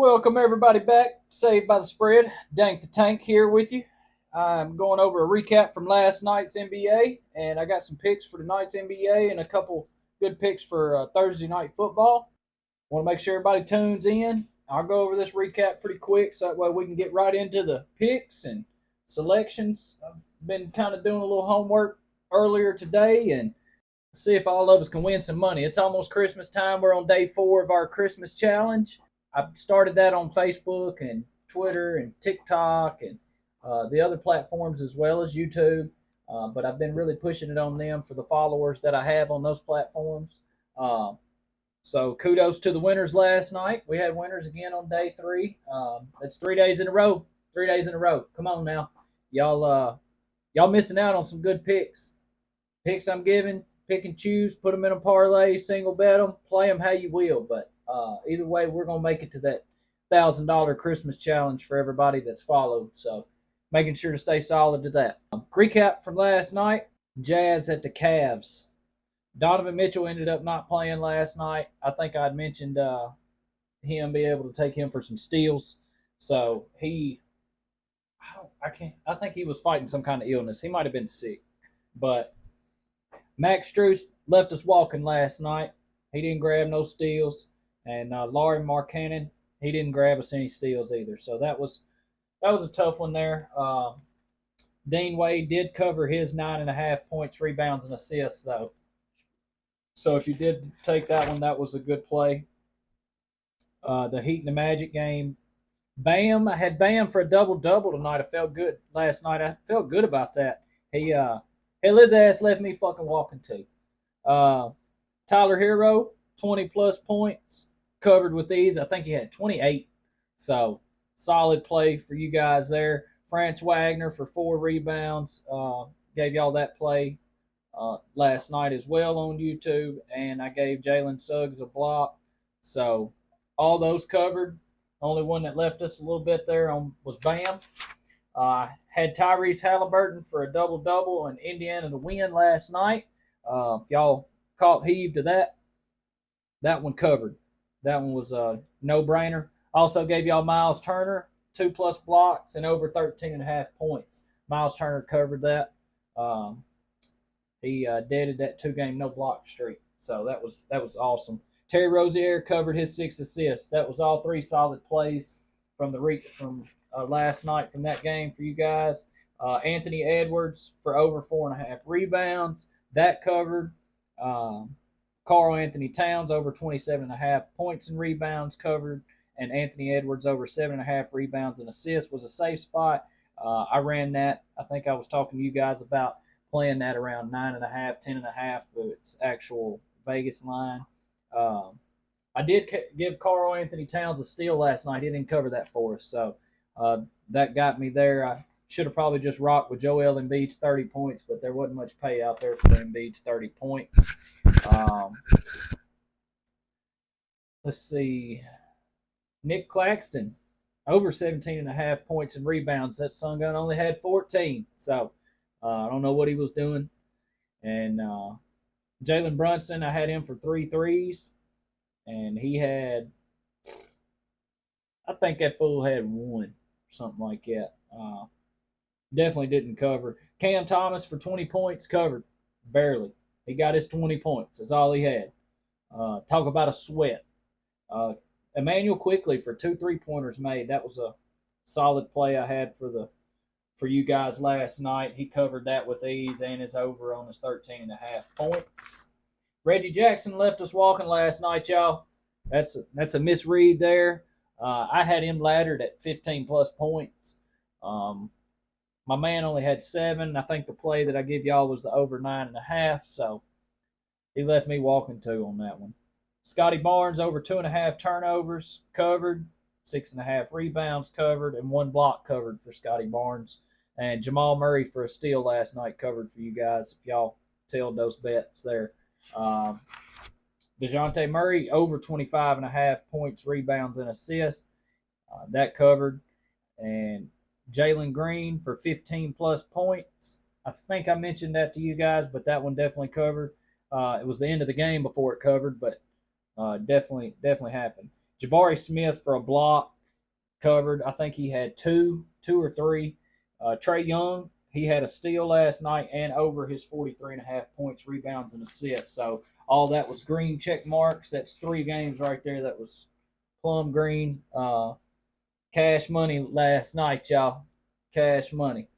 Welcome everybody back. Saved by the Spread. Dank the Tank here with you. I'm going over a recap from last night's NBA, and I got some picks for tonight's NBA and a couple good picks for Thursday night football. Want to make sure everybody tunes in. I'll go over this recap pretty quick so that way we can get right into the picks and selections. I've been kind of doing a little homework earlier today and see if all of us can win some money. It's almost Christmas time. We're on day 4 of our Christmas challenge. I started that on Facebook and Twitter and TikTok and the other platforms as well as YouTube. But I've been really pushing it on them for the followers that I have on those platforms. So kudos to the winners last night. We had winners again on day 3. That's 3 days in a row. 3 days in a row. Come on now, y'all missing out on some good picks. Picks I'm giving, pick and choose, put them in a parlay, single bet them, play them how you will. But either way, we're going to make it to that $1,000 Christmas challenge for everybody that's followed. So making sure to stay solid to that. Recap from last night, Jazz at the Cavs. Donovan Mitchell ended up not playing last night. I think I'd mentioned him being able to take him for some steals. So I think he was fighting some kind of illness. He might have been sick. But Max Strus left us walking last night. He didn't grab no steals. And Laurie Markkanen, he didn't grab us any steals either. So that was a tough one there. Dean Wade did cover his 9.5 points, rebounds, and assists, though. So if you did take that one, that was a good play. The Heat and the Magic game. Bam, I had Bam for a double-double tonight. I felt good last night. I felt good about that. His ass left me fucking walking too. Tyler Hero, 20-plus points, covered with these. I think he had 28. So solid play for you guys there. Franz Wagner for 4 rebounds. Gave y'all that play last night as well on YouTube. And I gave Jalen Suggs a block. So all those covered. Only one that left us a little bit there was Bam. Had Tyrese Halliburton for a double-double and Indiana to win last night. If y'all caught heave to that one covered. That one was a no-brainer. Also gave y'all Miles Turner, 2-plus blocks and over 13.5 points. Miles Turner covered that. He deaded that 2-game no-block streak. So that was awesome. Terry Rozier covered his 6 assists. That was all 3 solid plays from last night from that game for you guys. Anthony Edwards for over 4.5 rebounds. That covered. Karl Anthony Towns over 27.5 points and rebounds covered. And Anthony Edwards over 7.5 rebounds and assists was a safe spot. I ran that. I think I was talking to you guys about playing that around 9.5, 10.5 for its actual Vegas line. I did give Karl Anthony Towns a steal last night. He didn't cover that for us. So that got me there. I should have probably just rocked with Joel Embiid's 30 points, but there wasn't much pay out there for Embiid's 30 points. Let's see. Nick Claxton, over 17.5 points and rebounds. That son gun only had 14. So I don't know what he was doing. And Jalen Brunson, I had him for 3 threes. And he had, I think that fool had 1, something like that. Definitely didn't cover. Cam Thomas for 20 points covered, barely. He got his 20 points. That's all he had. Talk about a sweat. Emmanuel Quickly for 2 3-pointers made. That was a solid play I had for you guys last night. He covered that with ease and is over on his 13.5 points. Reggie Jackson left us walking last night, y'all. That's a misread there. I had him laddered at 15-plus points. My man only had 7. I think the play that I give y'all was the over 9.5, so he left me walking too on that one. Scotty Barnes over 2.5 turnovers covered, 6.5 rebounds covered, and 1 block covered for Scotty Barnes. And Jamal Murray for a steal last night covered for you guys if y'all tailed those bets there. DeJounte Murray over 25.5 points, rebounds, and assists. That covered. And Jalen Green for 15-plus points. I think I mentioned that to you guys, but that one definitely covered. It was the end of the game before it covered, but definitely happened. Jabari Smith for a block covered. I think he had two or three. Trey Young, he had a steal last night and over his 43.5 points, rebounds, and assists. So all that was green check marks. That's 3 games right there. That was plum green. Cash money last night, y'all. Cash money.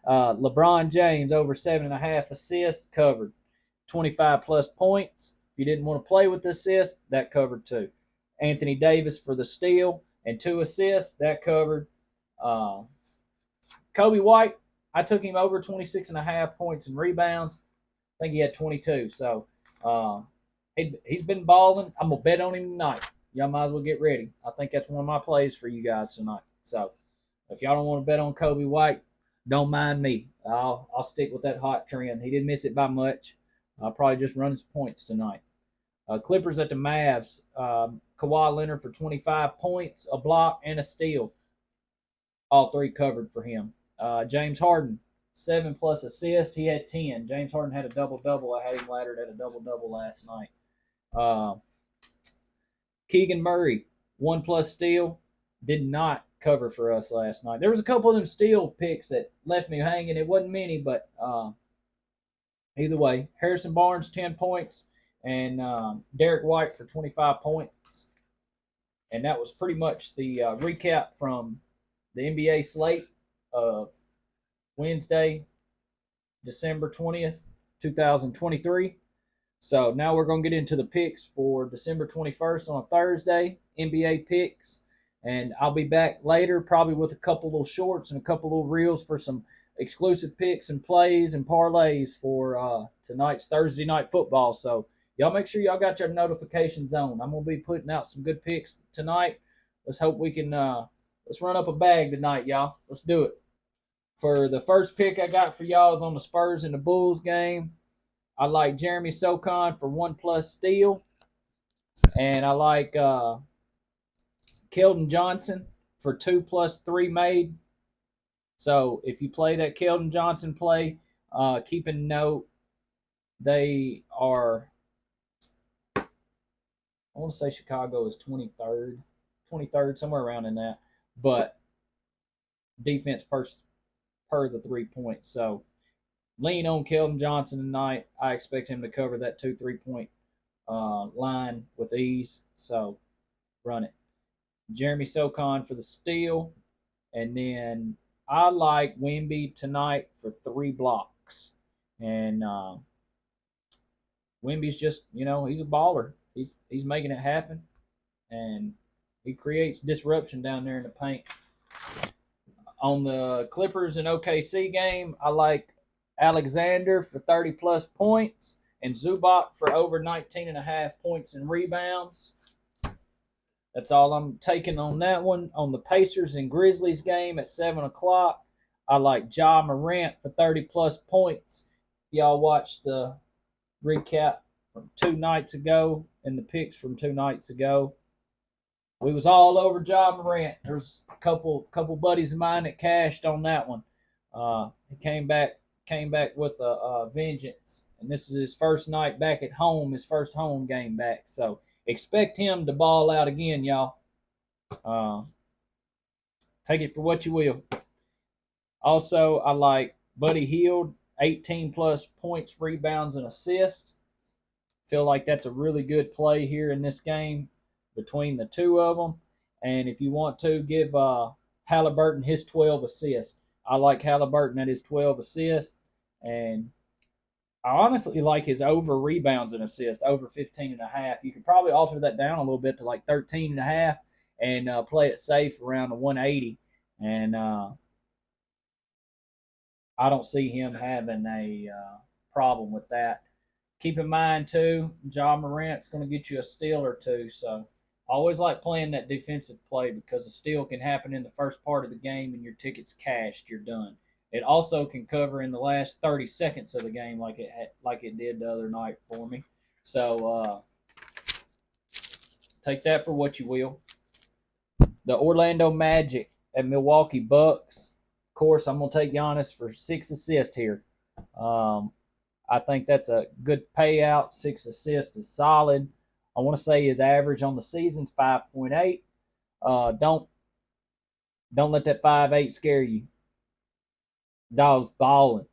LeBron James over 7.5 assists, covered. 25 plus points. If you didn't want to play with the assist, that covered too. Anthony Davis for the steal and 2 assists, that covered. Kobe White, I took him over 26.5 points and rebounds. I think he had 22. So he's been balling. I'm going to bet on him tonight. Y'all might as well get ready. I think that's one of my plays for you guys tonight. So if y'all don't want to bet on Kobe White, don't mind me. I'll stick with that hot trend. He didn't miss it by much. I'll probably just run his points tonight. Clippers at the Mavs. Kawhi Leonard for 25 points, a block, and a steal. All 3 covered for him. James Harden, 7 plus assists. He had 10. James Harden had a double-double. I had him laddered at a double-double last night. Keegan Murray, 1 plus steal. Did not cover for us last night. There was a couple of them steal picks that left me hanging. It wasn't many, but either way. Harrison Barnes, 10 points. And Derek White for 25 points. And that was pretty much the recap from the NBA slate of Wednesday, December 20th, 2023. So now we're going to get into the picks for December 21st on a Thursday, NBA picks. And I'll be back later probably with a couple little shorts and a couple little reels for some exclusive picks and plays and parlays for tonight's Thursday night football. So y'all make sure y'all got your notifications on. I'm going to be putting out some good picks tonight. Let's hope we can let's run up a bag tonight, y'all. Let's do it. For the first pick I got for y'all is on the Spurs and the Bulls game. I like Jeremy Socon for 1 plus steal. And I like Keldon Johnson for 2 plus 3 made. So if you play that Keldon Johnson play, keep in note they are, I want to say Chicago is 23rd, somewhere around in that. But defense per the 3 points. So lean on Keldon Johnson tonight. I expect him to cover that 2 3-point line with ease. So run it. Jeremy Socon for the steal. And then I like Wemby tonight for 3 blocks. And Wemby's just, he's a baller. He's making it happen. And he creates disruption down there in the paint. On the Clippers and OKC game, I like Alexander for 30 plus points and Zubac for over 19.5 points and rebounds. That's all I'm taking on that one. On the Pacers and Grizzlies game at 7 o'clock, I like Ja Morant for 30 plus points. Y'all watched the recap from 2 nights ago and the picks from 2 nights ago. We was all over Ja Morant. There's a couple buddies of mine that cashed on that one. He came back with a vengeance, and this is his first night back at home, his first home game back. So expect him to ball out again, y'all. Take it for what you will. Also, I like Buddy Hield, 18 plus points, rebounds, and assists. Feel like that's a really good play here in this game between the 2 of them. And if you want to, give Halliburton his 12 assists. I like Halliburton at his 12 assists. And I honestly like his over rebounds and assists, over 15.5. You could probably alter that down a little bit to like 13.5 and play it safe around the 180. And I don't see him having a problem with that. Keep in mind, too, Ja Morant's going to get you a steal or 2. So I always like playing that defensive play because a steal can happen in the first part of the game and your ticket's cashed. You're done. It also can cover in the last 30 seconds of the game like it did the other night for me. So take that for what you will. The Orlando Magic at Milwaukee Bucks. Of course, I'm going to take Giannis for 6 assists here. I think that's a good payout. 6 assists is solid. I want to say his average on the season's 5.8. Don't Don't let that 5-8 scare you. Dog's balling.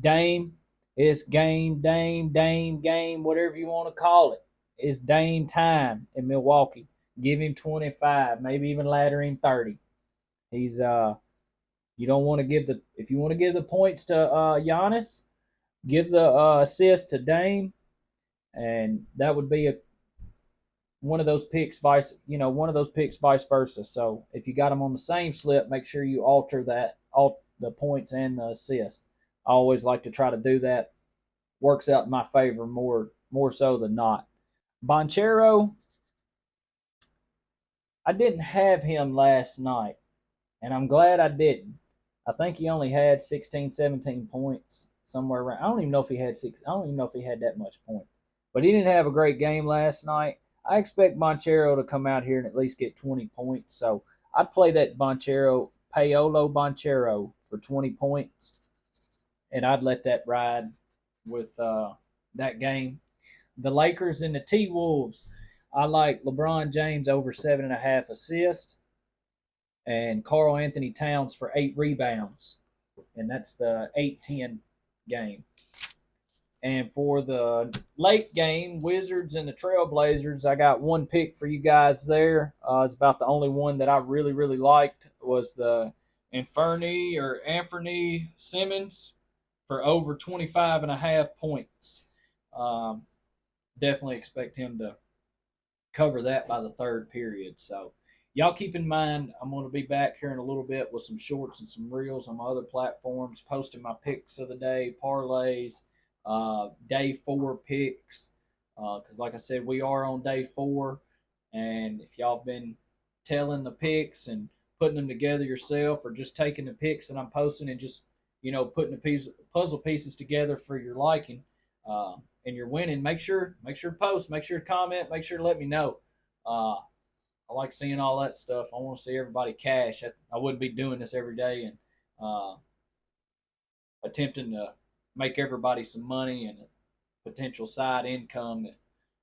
Dame, it's game, whatever you want to call it. It's Dame time in Milwaukee. Give him 25, maybe even ladder him 30. He's you don't want to give the if you want to give the points to Giannis, give the assist to Dame, and that would be a one of those picks one of those picks vice versa. So if you got them on the same slip, make sure you alter the points and the assist. I always like to try to do that. Works out in my favor more so than not. Bonchero, I didn't have him last night, and I'm glad I didn't. I think he only had 16, 17 points somewhere around. I don't even know if he had six. I don't even know if he had that much point. But he didn't have a great game last night. I expect Bonchero to come out here and at least get 20 points. So I'd play that Paolo Bonchero for 20 points, and I'd let that ride with that game. The Lakers and the T Wolves. I like LeBron James over 7.5 assists and Karl Anthony Towns for 8 rebounds. And that's the 8-10 game. And for the late game, Wizards and the Trailblazers, I got one pick for you guys there. It's about the only one that I really, really liked was the Anthony Simmons for over 25.5 points. Definitely expect him to cover that by the third period. So y'all keep in mind, I'm going to be back here in a little bit with some shorts and some reels on my other platforms, posting my picks of the day, parlays, day 4 picks. Because like I said, we are on day 4. And if y'all been telling the picks and putting them together yourself or just taking the picks that I'm posting and just, putting the puzzle pieces together for your liking, and you're winning, make sure to post, make sure to comment, make sure to let me know. I like seeing all that stuff. I want to see everybody cash. I wouldn't be doing this every day and attempting to make everybody some money and a potential side income if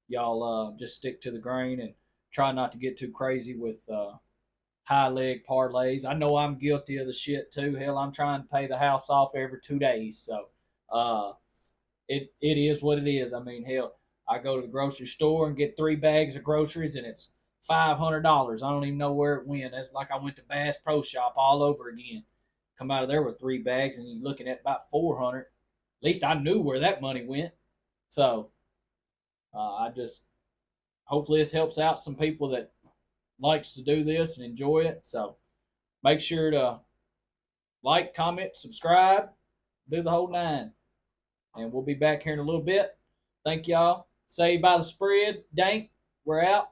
y'all just stick to the grain and try not to get too crazy with high leg parlays. I know I'm guilty of the shit too. Hell, I'm trying to pay the house off every 2 days. So it is what it is. I mean, hell, I go to the grocery store and get 3 bags of groceries and it's $500. I don't even know where it went. It's like I went to Bass Pro Shop all over again. Come out of there with 3 bags and you're looking at about 400. At least I knew where that money went. So I just hopefully this helps out some people that likes to do this and enjoy it. So make sure to like, comment, subscribe, do the whole 9. And we'll be back here in a little bit. Thank y'all. Saved by the spread. Dank, we're out.